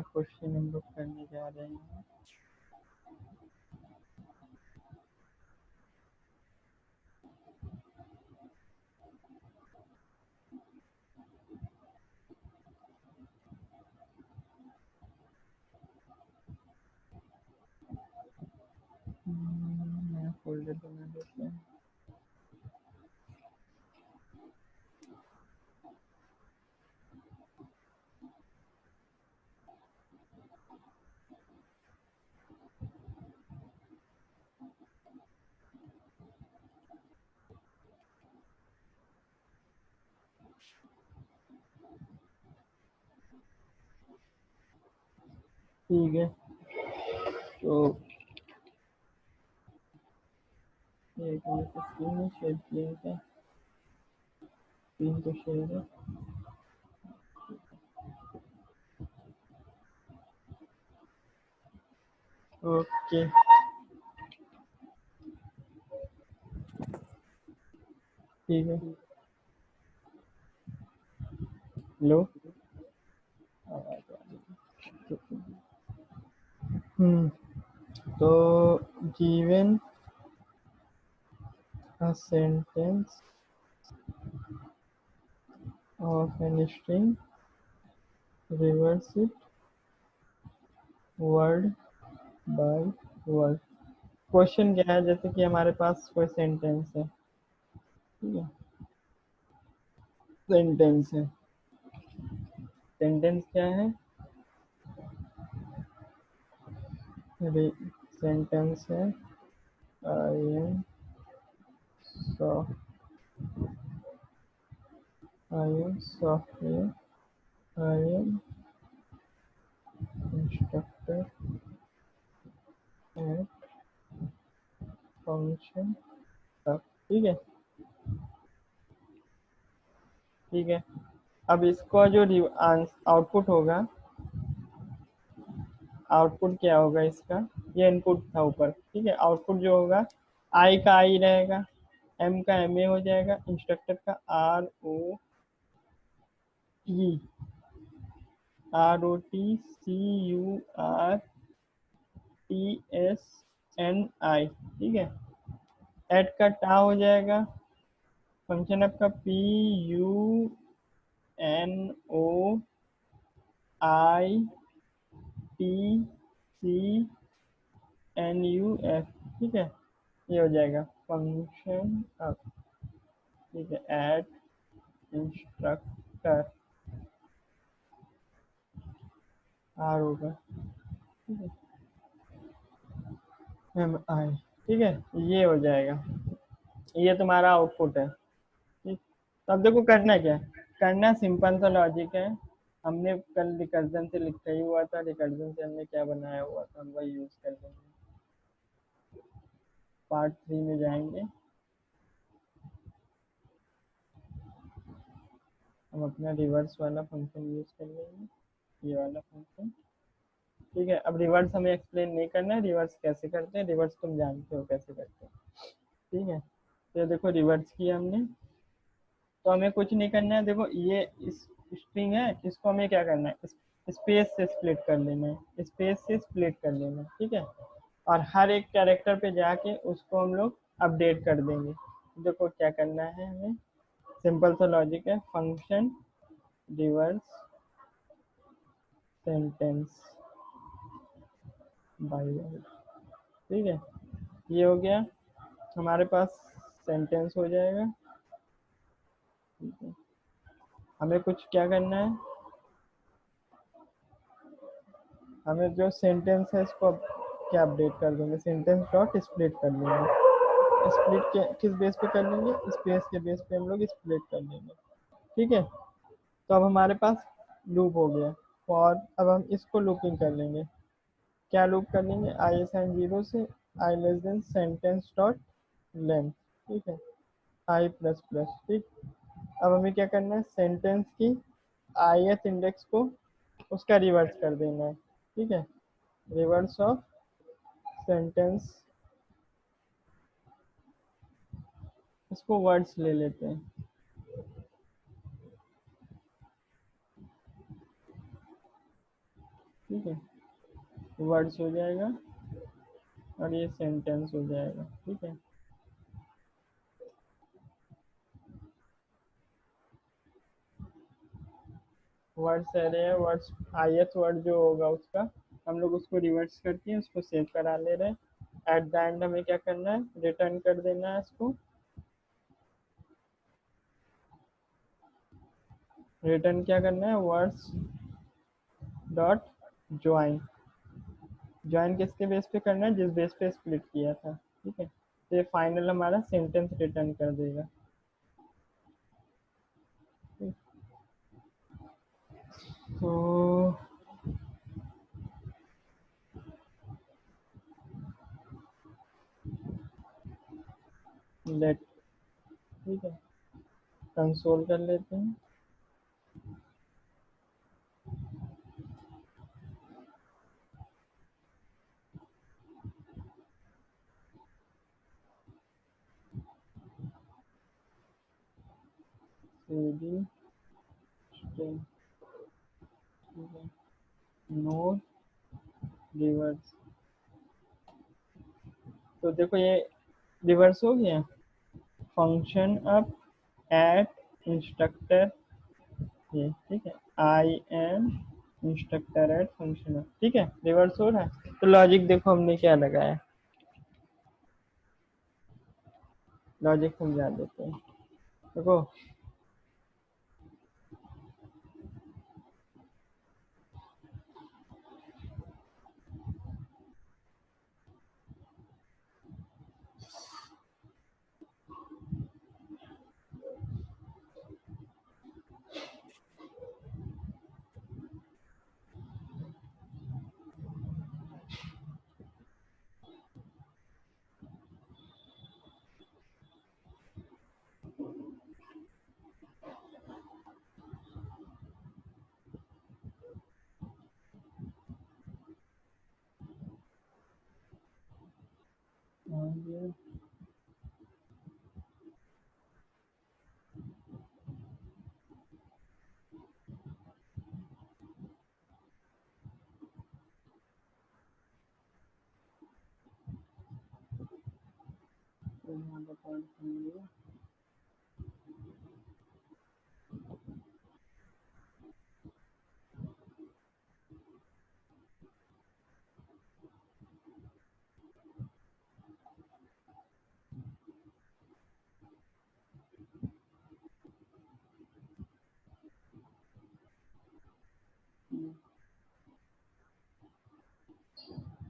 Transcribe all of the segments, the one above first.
Question हम लोग करने जा रहे हैं। नया फोल्डर बना देते हैं। ठीक है, तो एक मिनट, स्क्रीन में शेयर किया था, स्क्रीन तो शेयर है। ओके, ठीक है। लो, तो given a sentence of an string, reverse it word by word। Question क्या है, जैसे कि हमारे पास कोई सेंटेंस है, ठीक है, सेंटेंस है, सेंटेंस क्या है, सेंटेंस है I am software, I am instructor at function, ठीक है, ठीक है। अब इसका जो आउटपुट होगा, आउटपुट क्या होगा इसका, ये इनपुट था ऊपर, ठीक है, आउटपुट जो होगा आई का आई रहेगा, एम का एम ए हो जाएगा, इंस्ट्रक्टर का R O T, C U R T S N I, ठीक है। एट का टा हो जाएगा, फंक्शन आपका P U N O I T C N U F, ठीक है, ये हो जाएगा फंक्शन अब, ठीक है, एट इंस्ट्रक्टर आर होगा, ठीक है, एम आई, ठीक है, ये हो जाएगा, ये तुम्हारा आउटपुट है, ठीक। तो अब देखो करना क्या है, करना सिंपल सा लॉजिक है, हमने कल रिकर्जन से लिखा ही हुआ था, रिकर्जन से हमने क्या बनाया हुआ था, हम वही यूज कर लेंगे। पार्ट 3 में जाएंगे, हम अपना रिवर्स वाला फंक्शन यूज कर लेंगे, ये वाला फंक्शन, ठीक है। अब रिवर्स हमें एक्सप्लेन नहीं करना है, रिवर्स कैसे करते हैं, रिवर्स तुम जानते हो कैसे करते हैं, ठीक है। तो देखो रिवर्स किया हमने, तो हमें कुछ नहीं करना है, देखो ये इस स्ट्रिंग है, इसको हमें क्या करना है, स्पेस से स्प्लिट कर लेना है, स्पेस से स्प्लिट कर लेना है, ठीक है, और हर एक कैरेक्टर पे जाके उसको हम लोग अपडेट कर देंगे। देखो क्या करना है हमें, सिंपल सा लॉजिक है, function reverse sentence by word, ठीक है, ये हो गया, हमारे पास सेंटेंस हो जाएगा, ठीक है। हमें कुछ क्या करना है, हमें जो सेंटेंस है इसको क्या अपडेट कर देंगे, सेंटेंस डॉट स्प्लिट कर लेंगे, स्प्लिट के किस बेस पे कर लेंगे, स्पेस के बेस पे हम लोग स्प्लिट कर लेंगे, ठीक है। तो अब हमारे पास लूप हो गया, और अब हम इसको लूपिंग कर लेंगे, क्या लूप कर लेंगे, आई साइन जीरो से I less than sentence dot length, ठीक है, आई प्लस प्लस, ठीक। अब हमें क्या करना है, सेंटेंस की ith इंडेक्स को उसका रिवर्स कर देना है, ठीक है, रिवर्स ऑफ सेंटेंस, इसको वर्ड्स ले लेते हैं, ठीक है, वर्ड्स हो जाएगा और ये सेंटेंस हो जाएगा। ठीक है, वर्ड्स एरे है, वर्ड्स ith वर्ड जो होगा उसका हम लोग उसको रिवर्स करके उसको सेव करा ले रहे हैं। एट द एंड हमें क्या करना है, रिटर्न कर देना है इसको। रिटर्न क्या करना है, वर्ड्स डॉट ज्वाइन। ज्वाइन किसके बेस पे करना है, जिस बेस पे स्प्लिट किया था। ठीक है, तो ये फाइनल हमारा सेंटेंस रिटर्न कर देगा। तो लेट, ठीक है, कंसोल कर लेते हैं। cd string, ठीक है, नो रिवर्स। तो देखो ये रिवर्स हो गया। फंक्शन अप एट इंस्ट्रक्टर, ये ठीक है, I am instructor at function up. ठीक है, रिवर्स हो रहा है। तो लॉजिक देखो हमने क्या लगाया, लॉजिक समझा देते हैं। देखो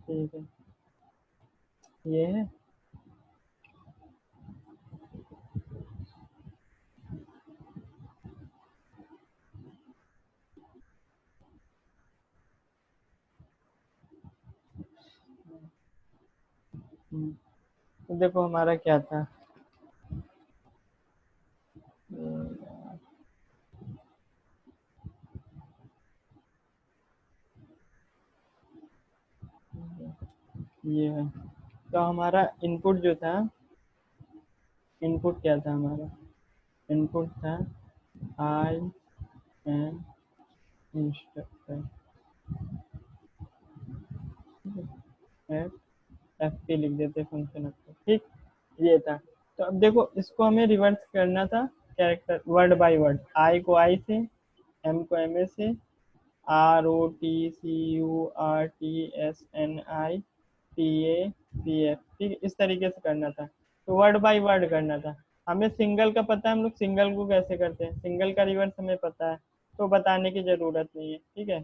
ठीक है, ये है। तो देखो हमारा क्या था, ये है। तो हमारा इनपुट जो था, इनपुट क्या था हमारा, इनपुट था I am instructor at F P लिख देते फंक्शन आपको। ठीक, ये था। तो अब देखो इसको हमें रिवर्स करना था character word by word, I को आई से, एम को एम ए से, R O T C U R T S N I T A P F, ठीक, इस तरीके से करना था। तो वर्ड बाय वर्ड करना था। हमें सिंगल का पता है, हम लोग सिंगल को कैसे करते हैं, सिंगल का रिवर्स हमें पता है, तो बताने की जरूरत नहीं है। ठीक है,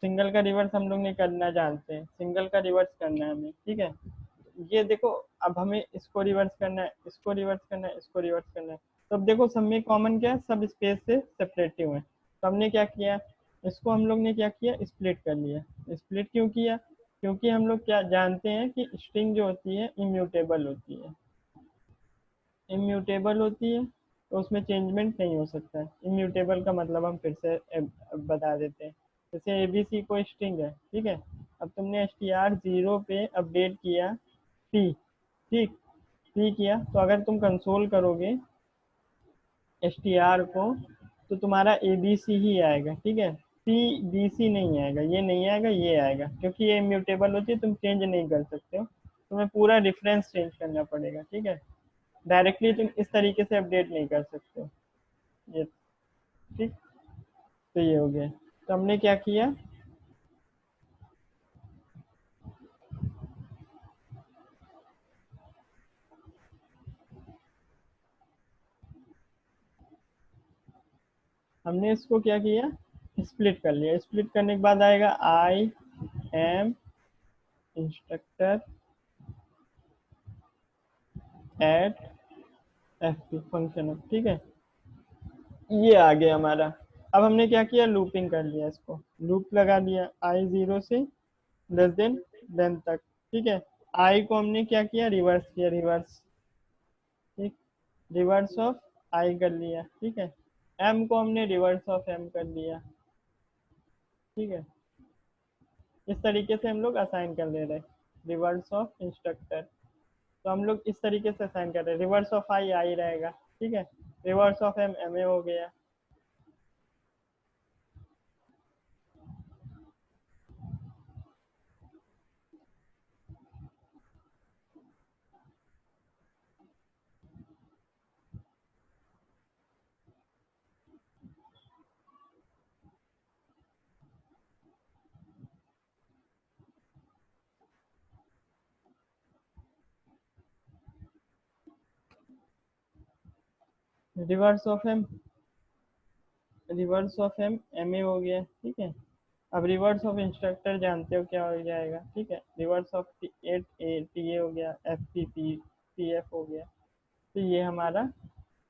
सिंगल का रिवर्स हम लोग नहीं करना जानते हैं, सिंगल का रिवर्स करना है हमें। ठीक है, ये देखो अब हमें इसको रिवर्स करना है, इसको रिवर्स करना है, इसको रिवर्स करना है। तो अब देखो सब में कॉमन क्या है, सब स्पेस से सेपरेटिव है। तो हमने क्या किया, इसको हम लोग ने क्या किया, स्प्लिट कर लिया। स्प्लिट क्यों किया, क्योंकि हम लोग क्या जानते हैं कि स्ट्रिंग जो होती है इम्यूटेबल होती है, इम्यूटेबल होती है, तो उसमें चेंजमेंट नहीं हो सकता है। इम्यूटेबल का मतलब हम फिर से बता देते हैं। जैसे ABC को स्ट्रिंग है, ठीक है, अब तुमने str0 पे अपडेट किया p, ठीक, p किया, तो अगर तुम कंसोल करोगे str को तो तुम्हारा ABC ही आएगा। ठीक है, सी बी सी नहीं आएगा, ये नहीं आएगा, ये आएगा, क्योंकि ये इम्यूटेबल होती है, तुम चेंज नहीं कर सकते हो, तुम्हें पूरा रेफरेंस चेंज करना पड़ेगा, ठीक है। डायरेक्टली तुम इस तरीके से अपडेट नहीं कर सकते हो ये, ठीक। तो ये हो गया। तो हमने क्या किया, हमने इसको क्या किया, स्प्लिट कर लिया। स्प्लिट करने के बाद आएगा I am instructor at F P function, ठीक है। ये आ गया हमारा। अब हमने क्या किया, लूपिंग कर लिया, इसको लूप लगा दिया आई जीरो से लेस देन लेंथ तक, ठीक है। आई को हमने क्या किया, रिवर्स किया, रिवर्स, ठीक। रिवर्स ऑफ आई कर लिया, ठीक है। एम को हमने रिवर्स ऑफ एम कर लिया, ठीक है। इस तरीके से हम लोग असाइन कर ले रहे हैं रिवर्स ऑफ इंस्ट्रक्टर। तो हम लोग इस तरीके से असाइन कर रहे हैं, रिवर्स ऑफ आई आई रहेगा, ठीक है। Reverse of M M A हो गया। Reverse of M, reverse of M M A हो गया, ठीक है। अब रिवर्स ऑफ इंस्ट्रक्टर जानते हो क्या हो जाएगा, ठीक है। Reverse of at A T A हो गया, F P P P F हो गया। तो ये हमारा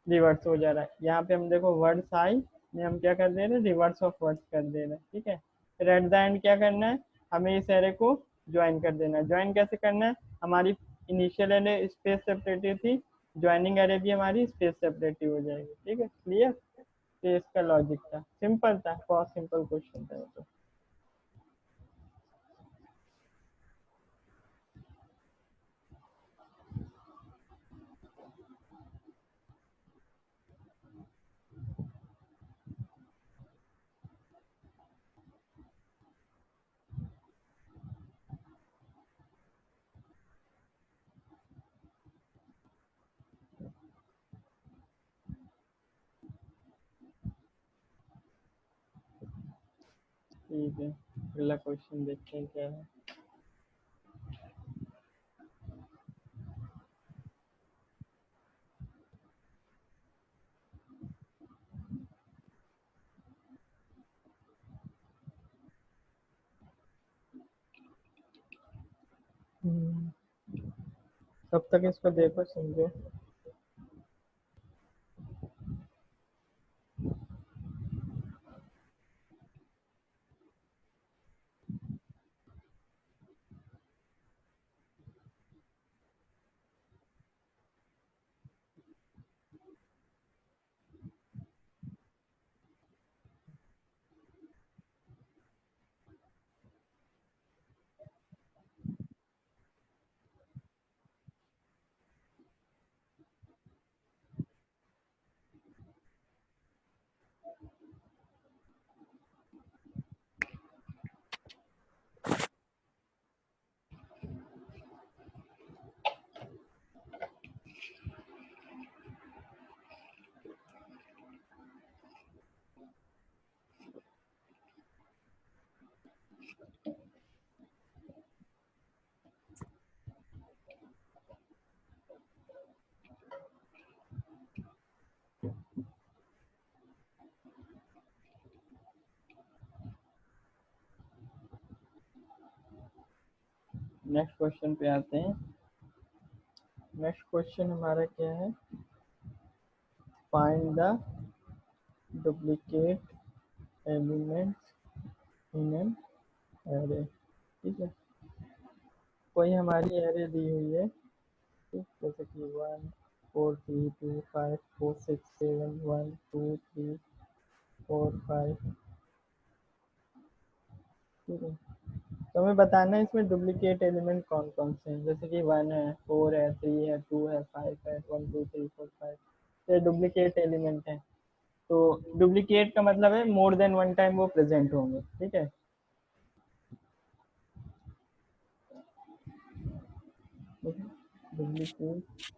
रिवर्स हो जा रहा है। यहाँ पे हम देखो वर्ड्स आई में हम क्या कर दे रहे हैं, रिवर्स ऑफ वर्ड्स कर दे रहे हैं, ठीक है। फिर एट द एंड क्या करना है, हमें इस एरे को ज्वाइन कर देना है। ज्वाइन कैसे करना है, हमारी इनिशियल एरे स्पेस सेपरेटिव थी, ज्वाइनिंग एरे भी हमारी स्पेस सेपरेटिव हो जाएगी, ठीक है, क्लियर। तो इसका लॉजिक था, सिंपल था, बहुत सिंपल क्वेश्चन था ये तो। ठीक है, अगला क्वेश्चन देखते हैं क्या है। तब तक इसको देखो, समझो। नेक्स्ट क्वेश्चन पे आते हैं। नेक्स्ट क्वेश्चन हमारा क्या है, find the duplicate elements in an array, ठीक है। कोई हमारी एरे दी हुई है, ठीक, जैसे कि 1 4 3 2 5 4 6 7 1 2 3 4 5, ठीक है। तो हमें बताना है इसमें डुप्लीकेट एलिमेंट कौन कौन से हैं, जैसे कि 1 है, 4 है, 3 है, 2 है, 5 है, 1 2 3 4 5, ये डुप्लीकेट एलिमेंट है। तो डुप्लीकेट का मतलब है मोर देन वन टाइम वो प्रेजेंट होंगे, ठीक है। डुप्लीकेट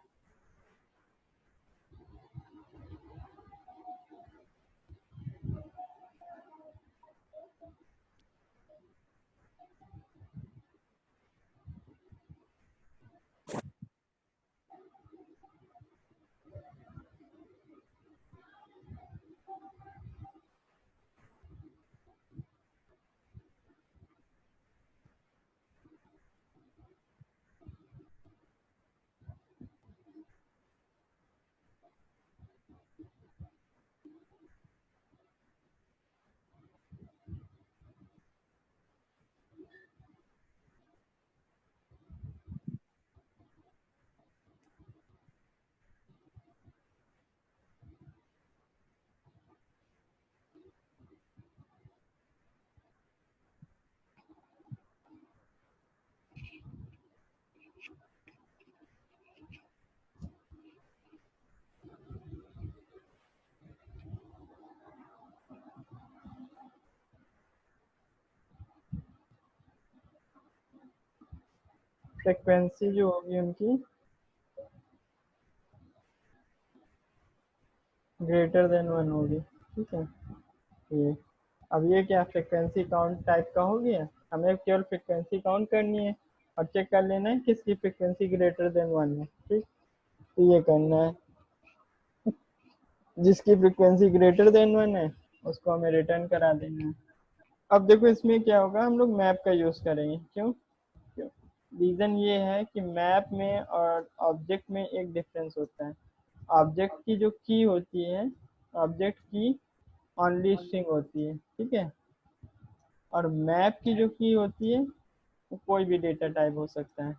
फ्रिक्वेंसी जो होगी उनकी ग्रेटर देन वन होगी, ठीक है। ये अब ये क्या फ्रिक्वेंसी काउंट टाइप का हो गया। हमें केवल फ्रिक्वेंसी काउंट करनी है और चेक कर लेना है किसकी फ्रिक्वेंसी ग्रेटर देन वन है, ठीक। तो ये करना है, जिसकी फ्रिक्वेंसी ग्रेटर देन वन है उसको हमें रिटर्न करा देना है। अब देखो इसमें क्या होगा, हम लोग मैप का यूज़ करेंगे। क्यों? क्यों? रीज़न ये है कि मैप में और ऑब्जेक्ट में एक डिफरेंस होता है। ऑब्जेक्ट की जो की होती है, ऑब्जेक्ट की ओनली स्ट्रिंग होती है, ठीक है। और मैप की जो की होती है वो कोई भी डेटा टाइप हो सकता है,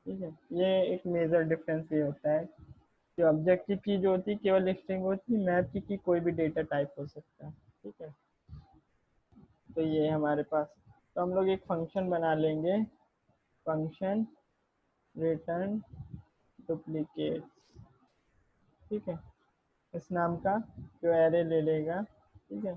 ठीक है। ये एक मेजर डिफरेंस ये होता है कि ऑब्जेक्ट की जो होती है केवल स्ट्रिंग होती है, मैप की कोई भी डेटा टाइप हो सकता है, ठीक है। तो ये है हमारे पास। तो हम लोग एक फंक्शन बना लेंगे, फंक्शन रिटर्न डुप्लीकेट, ठीक है, इस नाम का, जो एरे ले लेगा, ठीक है।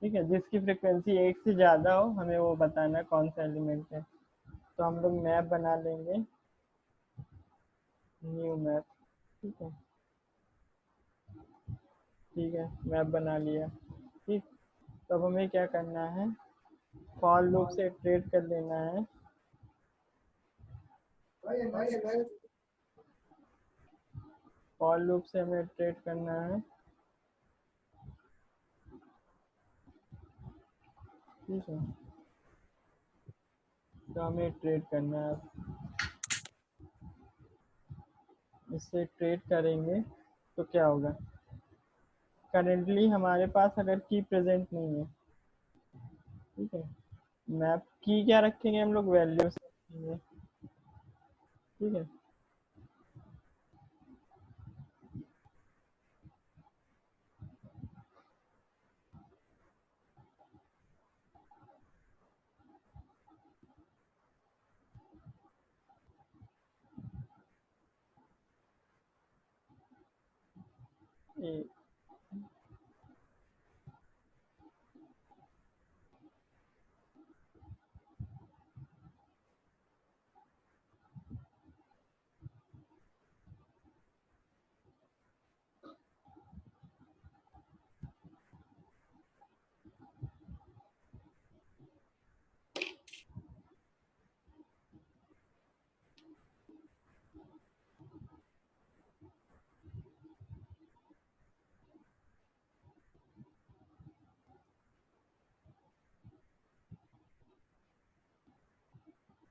ठीक है, जिसकी फ्रिक्वेंसी एक से ज़्यादा हो हमें वो बताना है कौन सा एलिमेंट है। तो हम लोग मैप बना लेंगे, न्यू मैप, ठीक है। ठीक है, मैप बना लिया, ठीक। तब हमें क्या करना है, फॉर लूप से ट्रेड कर लेना है, फॉर लूप से हमें ट्रेड करना है, ठीक है। तो हमें ट्रेड करना है, इससे ट्रेड करेंगे तो क्या होगा, करेंटली हमारे पास अगर की प्रेजेंट नहीं है, ठीक है, मैप की क्या रखेंगे हम लोग, वैल्यू से रखेंगे, ठीक है। ये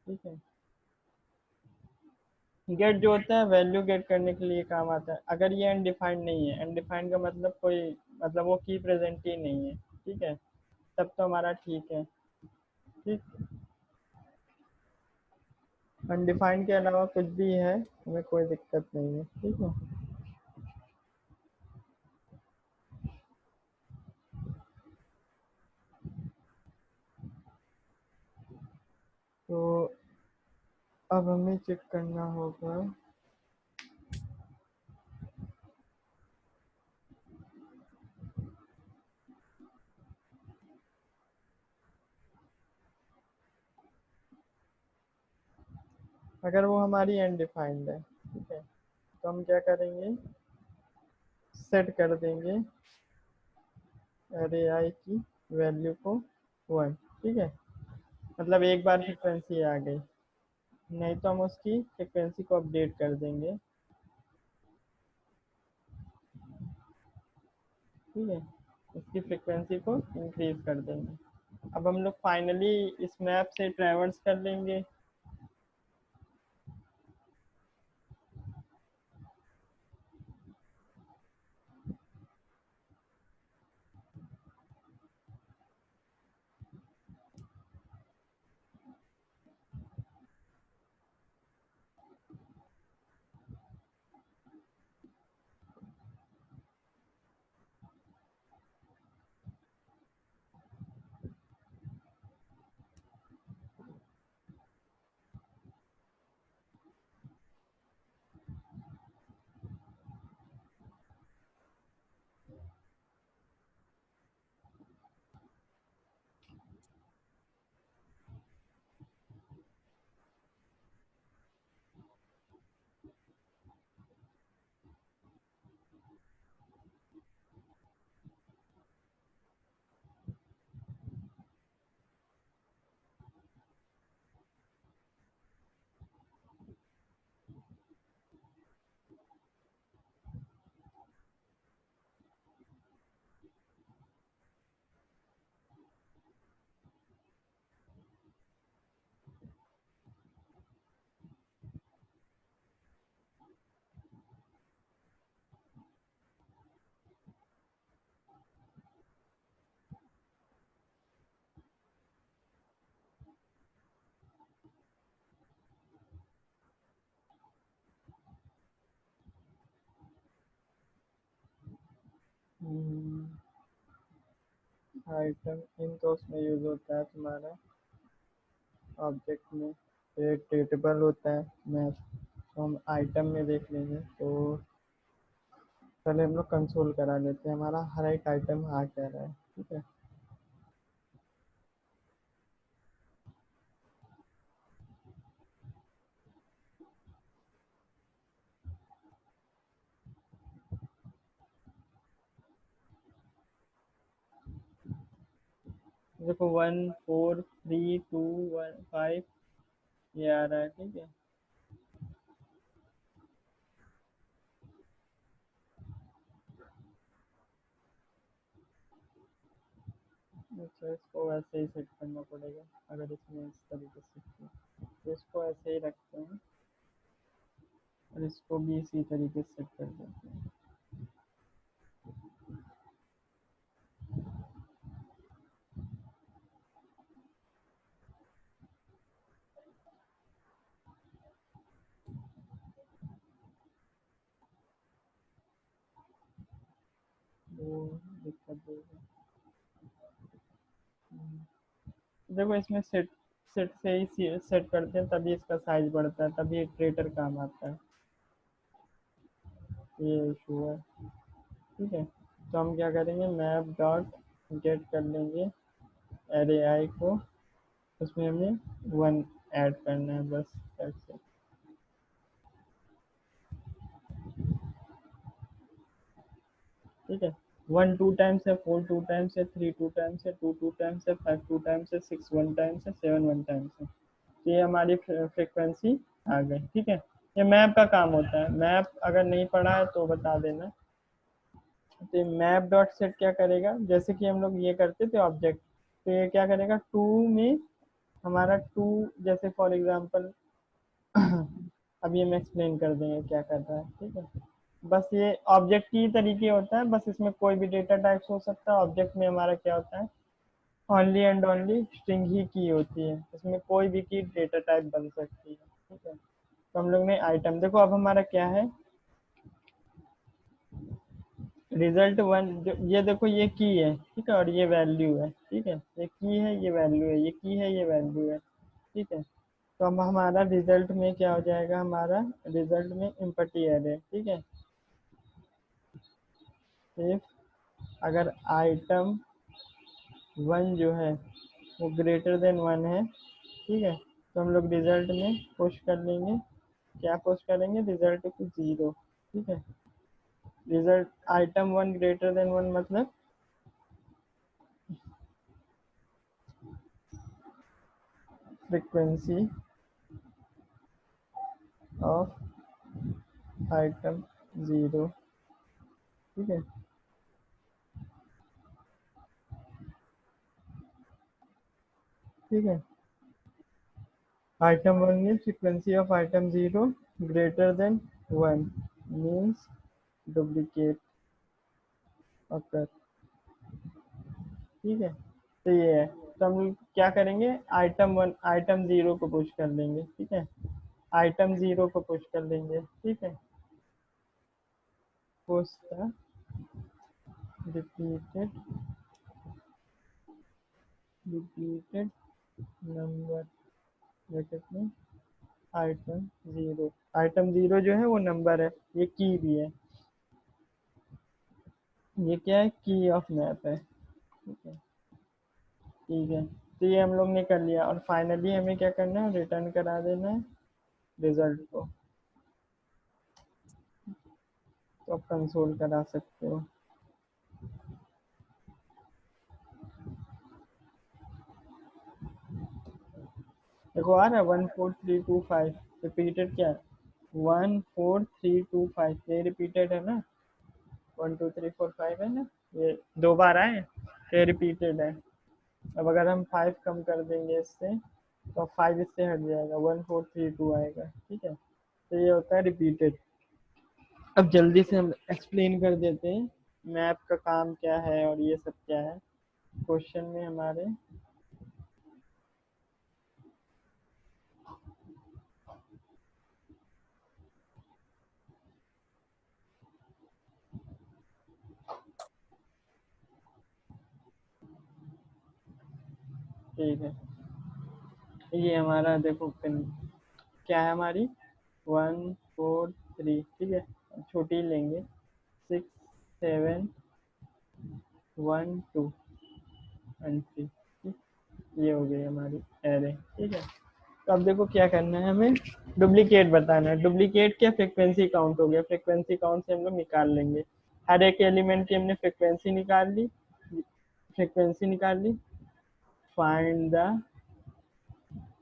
ठीक है, गेट जो होता है वैल्यू गेट करने के लिए काम आता है। अगर ये अनडिफाइंड नहीं है, अनडिफाइंड का मतलब कोई, मतलब वो की प्रेजेंट ही नहीं है, ठीक है, तब तो हमारा ठीक है, ठीक। अनडिफाइंड के अलावा कुछ भी है हमें कोई दिक्कत नहीं है, ठीक है। तो अब हमें चेक करना होगा, अगर वो हमारी अनडिफाइंड है, ठीक है, तो हम क्या करेंगे, सेट कर देंगे अरे आई की वैल्यू को 1, ठीक है, मतलब एक बार फ्रिक्वेंसी आ गई, नहीं तो हम उसकी फ्रिक्वेंसी को अपडेट कर देंगे, ठीक है, इसकी फ्रिक्वेंसी को इंक्रीज कर देंगे। अब हम लोग फाइनली इस मैप से ट्रैवर्स कर लेंगे। आइटम इन तो उसमें यूज होता है तुम्हारा ऑब्जेक्ट में, ये टेबल होता है मैप, तो हम आइटम में देख लेंगे। तो पहले हम लोग कंसोल करा लेते हैं हमारा हर एक आइटम आ क्या रहा है, ठीक है। देखो 1 4 3 2 1 5 ये आ रहा है, ठीक है। अच्छा, इसको वैसे ही सेट करना पड़ेगा, अगर इसमें इस तरीके से किया। तो इसको ऐसे ही रखते हैं और इसको भी इसी तरीके से सेट कर देते हैं। वो दिक्कत देगा। देखो इसमें सेट सेट से ही सेट करते हैं, तभी इसका साइज बढ़ता है, तभी इटरेटर काम आता है, ये इशू है, ठीक है। तो हम क्या करेंगे, मैप डॉट गेट कर लेंगे एरे आई को, उसमें हमें 1 ऐड करना है बस, ऐसे, ठीक है। 1 2 टाइम्स है, 4 2 टाइम्स है, 3 2 टाइम्स है, 2 2 टाइम्स है, 5 2 टाइम्स है, 6 1 टाइम्स है, 7 1 टाइम्स है। तो ये हमारी फ्रिक्वेंसी आ गई, ठीक है। ये मैप का काम होता है, मैप अगर नहीं पढ़ा है तो बता देना। तो मैप डॉट सेट क्या करेगा, जैसे कि हम लोग ये करते थे ऑब्जेक्ट, तो ये क्या करेगा, टू में हमारा टू, जैसे फॉर एग्जांपल अभी हम एक्सप्लेन कर देंगे क्या कर रहा है, ठीक है। बस ये ऑब्जेक्ट की तरीके होता है, बस इसमें कोई भी डेटा टाइप्स हो सकता है। ऑब्जेक्ट में हमारा क्या होता है, ओनली एंड ओनली स्ट्रिंग ही की होती है, इसमें कोई भी की डेटा टाइप बन सकती है, ठीक है। तो हम लोग ने आइटम, देखो अब हमारा क्या है, रिजल्ट 1, ये देखो ये की है, ठीक है, और ये वैल्यू है, ठीक है, ये की है, ये वैल्यू है, ये की है, ये वैल्यू है, ठीक है। तो अब हमारा रिजल्ट में क्या हो जाएगा, हमारा रिजल्ट में एम्पटी एरे, ठीक है। इफ अगर आइटम 1 जो है वो ग्रेटर देन 1 है, ठीक है, तो हम लोग रिजल्ट में पुश कर लेंगे, क्या पुश करेंगे, रिजल्ट को 0, ठीक है। रिजल्ट आइटम 1 ग्रेटर देन 1 मतलब फ्रीक्वेंसी ऑफ आइटम 0, ठीक है। ठीक है, आइटम 1 में frequency of item 0 greater than 1 means duplicate occur, ठीक है। तो ये है, तो हम लोग क्या करेंगे, आइटम 1 आइटम 0 को पुश कर लेंगे, ठीक है, आइटम 0 को पुश कर लेंगे, ठीक है। Push the repeated repeated number bracket में आइटम 0, आइटम 0 जो है वो नंबर है, ये की भी है, ये क्या है, की ऑफ मैप है, ठीक है। ठीक है, तो ये हम लोग ने कर लिया, और फाइनली हमें क्या करना है, रिटर्न करा देना है रिजल्ट को, तो आप कंसोल करा सकते हो। देखो आ रहा है 14325, रिपीटेड क्या है, 14325, ये रिपीटेड है ना, 1 2 3 4 5 है ना, ये 2 बार आए, ये रिपीटेड है। अब अगर हम 5 कम कर देंगे इससे, तो 5 इससे हट जाएगा, 1432 आएगा, ठीक है। तो ये होता है रिपीटेड। अब जल्दी से हम एक्सप्लेन कर देते हैं मैप का काम क्या है और ये सब क्या है क्वेश्चन में हमारे। ठीक है, ये हमारा देखो पिन क्या है हमारी, 1 4 3, ठीक है, छोटी लेंगे, 6 7 1 2 ठीक, ये हो गई हमारी एरे, ठीक है। तो अब देखो क्या करना है, हमें डुप्लीकेट बताना है, डुप्लीकेट क्या, फ्रिक्वेंसी काउंट हो गया, फ्रिक्वेंसी काउंट से हम लोग निकाल लेंगे, हर एक एलिमेंट की हमने फ्रिक्वेंसी निकाल ली, फ्रिक्वेंसी निकाल ली, find the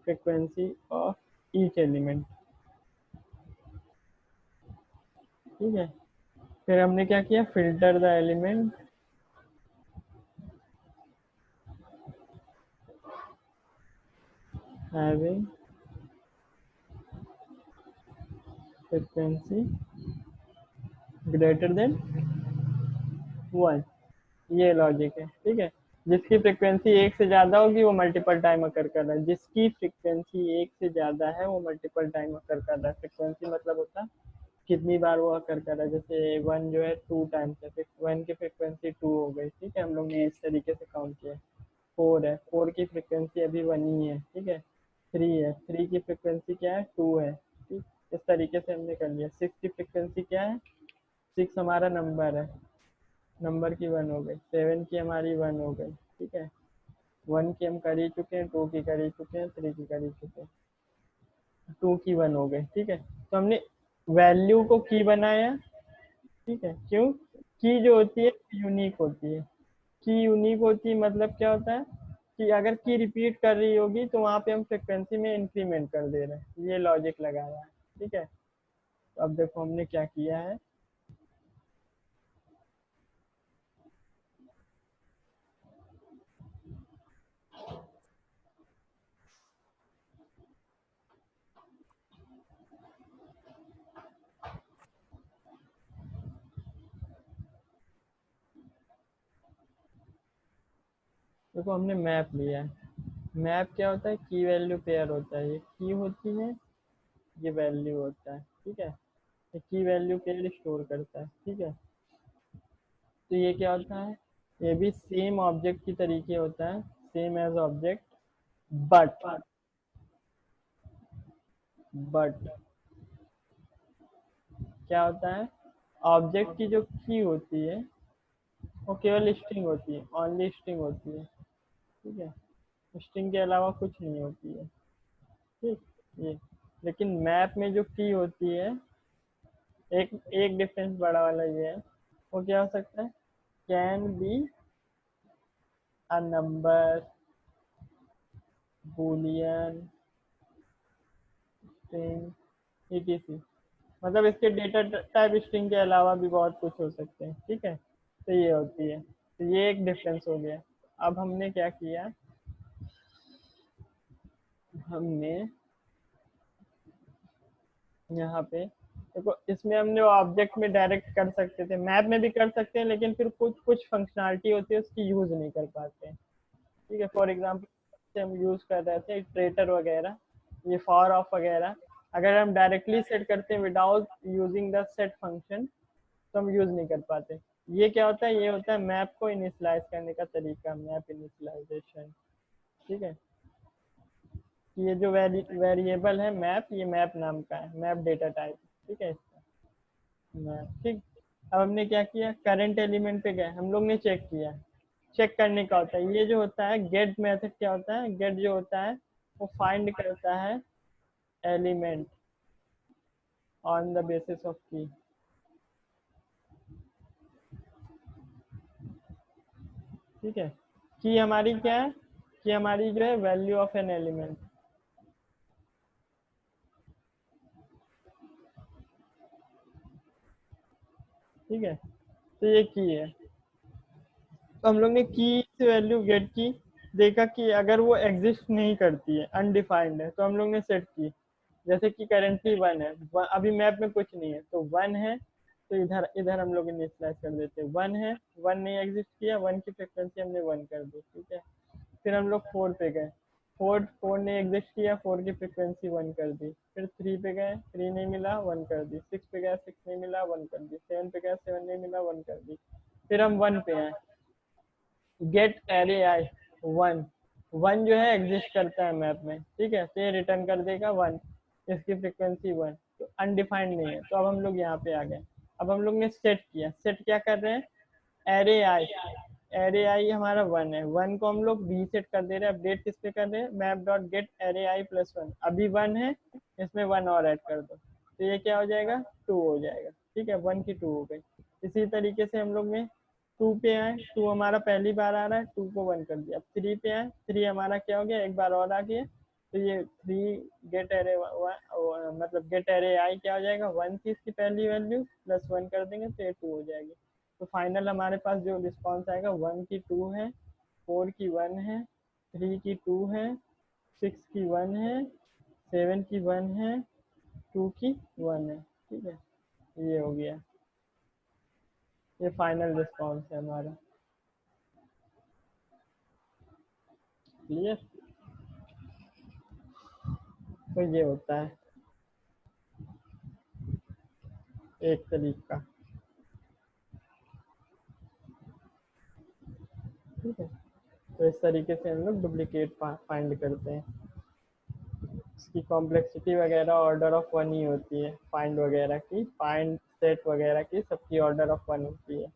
frequency of each element, ठीक है। फिर हमने क्या किया, filter the element having frequency greater than 1, ये लॉजिक है, ठीक है। जिसकी फ्रिक्वेंसी 1 से ज़्यादा होगी वो मल्टीपल टाइम अकर कर रहा है, जिसकी फ्रिक्वेंसी 1 से ज़्यादा है वो मल्टीपल टाइम अकर कर रहा है, फ्रिक्वेंसी मतलब होता है कितनी बार वो अकर कर रहा है, जैसे 1 जो है 2 टाइम्स है, 1 की फ्रिक्वेंसी 2 हो गई, ठीक है, हम लोग ने इस तरीके से काउंट किया। 4 है, 4 की फ्रिक्वेंसी अभी 1 ही है, ठीक है। 3 है, 3 की फ्रिक्वेंसी क्या है, 2 है, ठीक, इस तरीके से हमने कर लिया। 6 की फ्रिक्वेंसी क्या है, 6 हमारा नंबर है, नंबर की 1 हो गई। 7 की हमारी 1 हो गई, ठीक है, 1 की हम कर ही चुके हैं, 2 की कर ही चुके हैं, 3 की कर ही चुके हैं, 2 की 1 हो गई, ठीक है। तो हमने वैल्यू को की बनाया, ठीक है, क्यों, की जो होती है यूनिक होती है, की यूनिक होती है, मतलब क्या होता है कि अगर की रिपीट कर रही होगी तो वहाँ पे हम फ्रिक्वेंसी में इंक्रीमेंट कर दे रहे हैं, ये लॉजिक लगाया है, ठीक है। तो अब देखो हमने क्या किया है, देखो हमने मैप लिया है, मैप क्या होता है, की वैल्यू पेयर होता है, ये की होती है, ये वैल्यू होता है, ठीक है, ये की वैल्यू पेयर स्टोर करता है, ठीक है। तो ये क्या होता है, ये भी सेम ऑब्जेक्ट की तरीके होता है, same as object, but but क्या होता है, ऑब्जेक्ट की जो की होती है वो केवल स्ट्रिंग होती है, ओनली स्ट्रिंग होती है। ठीक है, स्ट्रिंग के अलावा कुछ नहीं होती है। ठीक, ये लेकिन मैप में जो की होती है, एक एक डिफरेंस बड़ा वाला ये है, वो क्या हो सकता है, can be a number, Boolean, string, etc। मतलब इसके डेटा टाइप स्ट्रिंग के अलावा भी बहुत कुछ हो सकते हैं। ठीक है, तो ये होती है, तो ये एक डिफरेंस हो गया। अब हमने क्या किया, हमने यहाँ पे देखो, इसमें हमने ऑब्जेक्ट में डायरेक्ट कर सकते थे, मैप में भी कर सकते हैं, लेकिन फिर कुछ कुछ फंक्शनलिटी होती है उसकी यूज नहीं कर पाते हैं। ठीक है, फॉर एग्जांपल हम यूज कर रहे थे इटरेटर वगैरह, ये फॉर ऑफ वगैरह, अगर हम डायरेक्टली सेट करते हैं without using the set function तो हम यूज नहीं कर पाते। ये क्या होता है, ये होता है मैप को इनिशियलाइज करने का तरीका, मैप इनिशियलाइजेशन। ठीक है, ये जो वेरिएबल है मैप, ये मैप नाम का है, मैप डेटा टाइप। ठीक है, इसका मैप। ठीक, अब हमने क्या किया, करंट एलिमेंट पे गए, हम लोग ने चेक किया। चेक करने का होता है, ये जो होता है गेट मेथड, क्या होता है, गेट जो होता है वो फाइंड करता है element on the basis of की। ठीक है, की हमारी क्या है, कि हमारी जो है वैल्यू ऑफ एन एलिमेंट। ठीक है, तो ये की है, तो हम लोग ने की से वैल्यू गेट की, देखा कि अगर वो एग्जिस्ट नहीं करती है, अनडिफाइंड है, तो हम लोग ने सेट की। जैसे कि करेंटली 1 है, अभी मैप में कुछ नहीं है, तो 1 है, तो इधर इधर हम लोग इनिशियलाइज कर देते हैं, 1 है, 1 नहीं एग्जिस्ट किया, 1 की फ्रिक्वेंसी हमने 1 कर दी। ठीक है, फिर हम लोग 4 पे गए, 4 ने एग्जिस्ट किया, 4 की फ्रिक्वेंसी 1 कर दी। फिर 3 पे गए, 3 नहीं मिला, 1 कर दी। 6 पे गए, 6 नहीं मिला, 1 कर दी। 7 पे गए, 7 नहीं मिला, 1 कर दी। फिर हम 1 पे आए, गेट एरे आई 1, 1 जो है एग्जिस्ट करता है मैप में। ठीक है, तो ये रिटर्न कर देगा 1, इसकी फ्रिक्वेंसी 1, तो अनडिफाइंड नहीं है। तो अब हम लोग यहाँ पे आ गए, अब हम लोग ने सेट किया, सेट क्या कर रहे हैं, एरे आई, एरे आई हमारा 1 है, 1 को हम लोग रीसेट कर दे रहे हैं। अपडेट किस पे कर रहे हैं, मैप डॉट गेट एरे आई प्लस 1, अभी 1 है, इसमें 1 और ऐड कर दो, तो ये क्या हो जाएगा, 2 हो जाएगा। ठीक है, 1 की 2 हो गई। इसी तरीके से हम लोग ने 2 पे आए, 2 हमारा पहली बार आ रहा है, 2 को 1 कर दिया। अब 3 पे आए, 3 हमारा क्या हो गया, एक बार और आ गया, तो ये 3 गेट एरे, मतलब गेट एरे आई क्या हो जाएगा, 1 की इसकी पहली वैल्यू प्लस 1 कर देंगे तो ये 2 हो जाएगी। तो फाइनल हमारे पास जो रिस्पॉन्स आएगा, 1 की 2 है, 4 की 1 है, 3 की 2 है, 6 की 1 है, 7 की 1 है, 2 की 1 है। ठीक है, ये हो गया, ये फाइनल रिस्पॉन्स है हमारा। क्लियर, तो ये होता है एक तरीका। ठीक है, तो इस तरीके से हम लोग डुप्लीकेट फाइंड करते हैं। इसकी कॉम्प्लेक्सिटी वगैरह ऑर्डर ऑफ 1 ही होती है, फाइंड वगैरह की, फाइंड सेट वगैरह की, सबकी ऑर्डर ऑफ 1 होती है।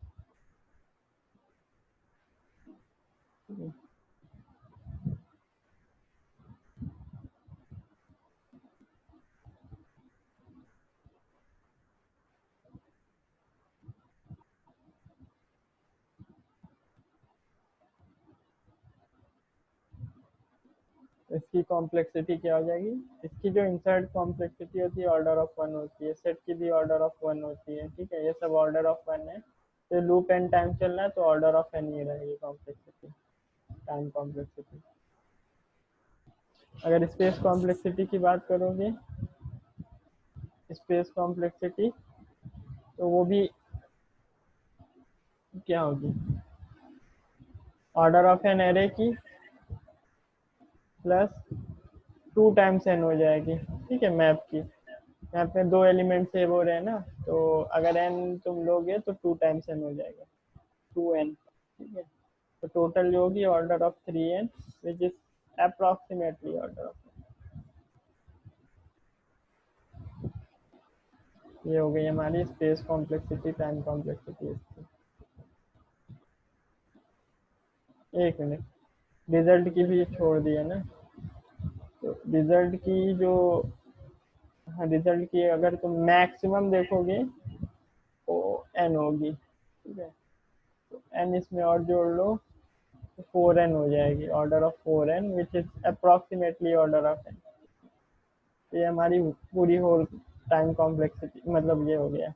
इसकी कॉम्प्लेक्सिटी क्या हो जाएगी, इसकी जो इंसर्ट कॉम्प्लेक्सिटी होती है ऑर्डर ऑफ 1 होती है, सेट की भी ऑर्डर ऑफ 1 होती है। ठीक है, ये सब ऑर्डर ऑफ 1 है, तो लूप एन टाइम चल रहा है तो ऑर्डर ऑफ एन ही रहेगी कॉम्प्लेक्सिटी, टाइम कॉम्प्लेक्सिटी। अगर स्पेस कॉम्प्लेक्सिटी की बात करोगे, स्पेस कॉम्प्लेक्सिटी, तो वो भी क्या होगी, ऑर्डर ऑफ एन एरे की प्लस 2 टाइम्स एन हो जाएगी। ठीक है, मैप की, मैप में 2 एलिमेंट सेव हो रहे हैं ना, तो अगर एन तुम लोगे तो 2 टाइम्स एन हो जाएगा, 2n। ठीक है, तो टोटल जो होगी order of 3n, which is approximately order of. ये हो गई हमारी स्पेस कॉम्प्लेक्सिटी, टाइम कॉम्प्लेक्सिटी इसकी। एक मिनट, रिजल्ट की भी छोड़ दिया ना, तो रिजल्ट की जो, हाँ रिजल्ट की अगर तुम मैक्सिमम देखोगे तो एन होगी, ठीक है, तो एन इसमें और जोड़ लो, तो 4n हो जाएगी, order of 4n which is approximately order of N. ये हमारी पूरी होल टाइम कॉम्प्लेक्सिटी, मतलब ये हो गया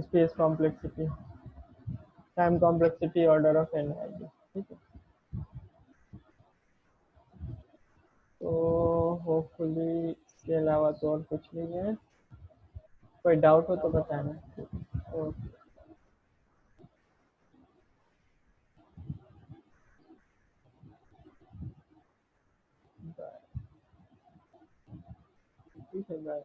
space complexity, time complexity order of N आएगी, ठीक है। तो होपफुली इसके अलावा तो और कुछ नहीं है, कोई डाउट हो तो बताना। ओके, बाय, ठीक है, बाय।